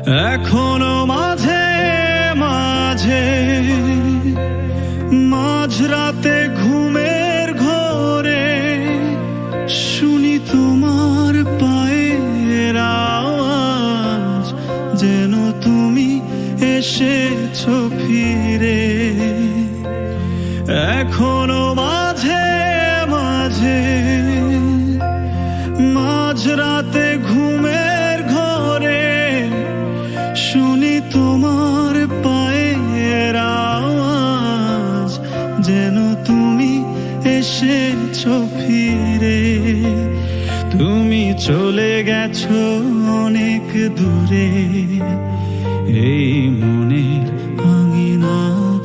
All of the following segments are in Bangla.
এখনো মাঝে মাঝে মাঝরাতে ঘুমের ঘোরে শুনি তোমার পায়ের আওয়াজ, যেন তুমি এসেছো ফিরে। এখনো মাঝে মাঝে মাঝরাতে ঘুমের ঘোরে শুনি তোমার পায়ের আওয়াজ, যেন তুমি এসেছো ফিরে। তুমি চলে গেছো অনেক দূরে, এই মনের আঙিনা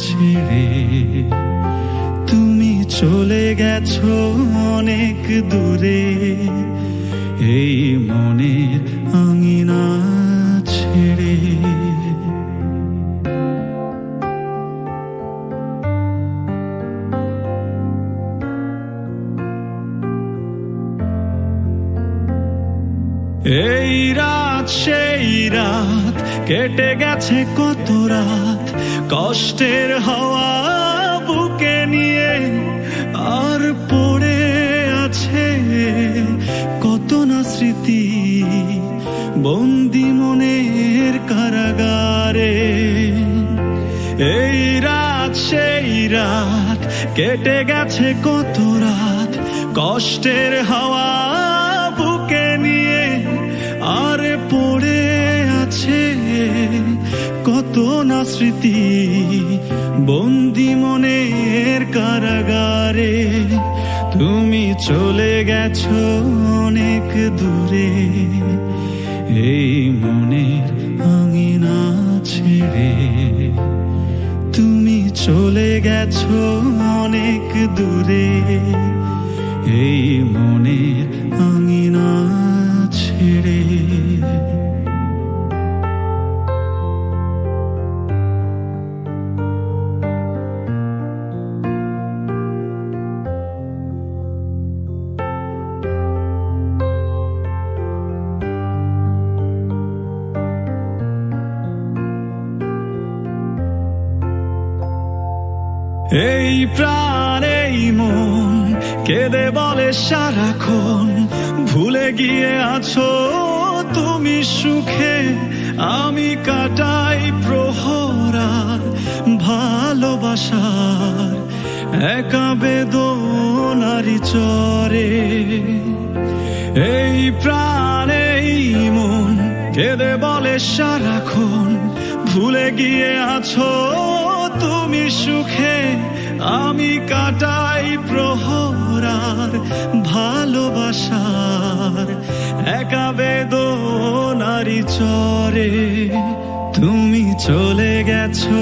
ছেড়ে। তুমি চলে গেছো অনেক দূরে, এই মনের আঙিনা ছেড়ে। এই রাত সেই রাত, কেটে গেছে কত রাত কষ্টের হাওয়া বুকে নিয়ে। আর পড়ে আছে কত না স্মৃতি বন্দি মনের কারাগারে। এই রাত সেই রাত, কেটে গেছে কত রাত কষ্টের হাওয়া বুকে নিয়ে। আর পড়ে আছে কত না স্মৃতি বন্দি মনের কারাগারে। তুমি চলে গেছো অনেক দূরে, এই মনের আঙিনা ছেড়ে। তুমি চলে গেছো অনেক দূরে, এই মনের আঙিনা ছেড়ে। এই প্রাণ এই মন কেঁদে বলে সারাক্ষণ, ভুলে গিয়ে আছো তুমি সুখে। আমি কাটাই প্রহরার ভালোবাসার একা বেদনারি চরে। এই প্রাণ এই মন কেঁদে বলে সারাক্ষণ, ভুলে গিয়ে আছো তুমি সুখে। আমি কাটাই প্রহরার ভালোবাসার একা বেদনারি চরে। তুমি চলে গেছো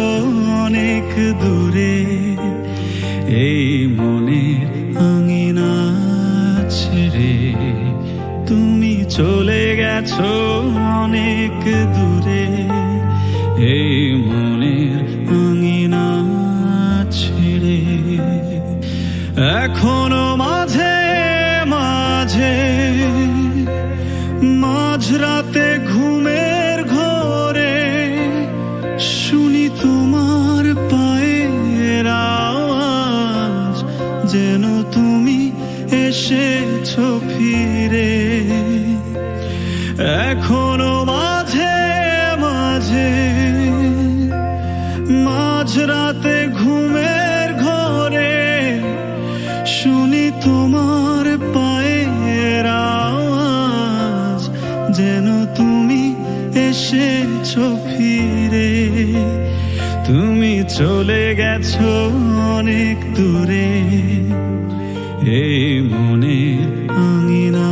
অনেক দূরে, এই মনের আঙিনা ছেড়ে। তুমি চলে গেছো অনেক দূরে, এই মনের আঙিনা ছেড়ে। এখনো মাঝে মাঝে মাঝরাতে ঘুমের ঘোরে শুনি তোমার পায়ের আওয়াজ, যেন তুমি এসেছো ফিরে। এখনো মাঝে মাঝে মাঝরাতে ঘুমের ঘোরে শুনি তোমার পায়ের আওয়াজ, যেন তুমি এসেছো ফিরে। তুমি চলে গেছো অনেক দূরে, এই মনের আঙিনা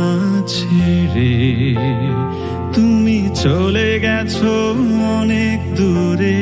ছেড়ে। তুমি চলে গেছো অনেক দূরে,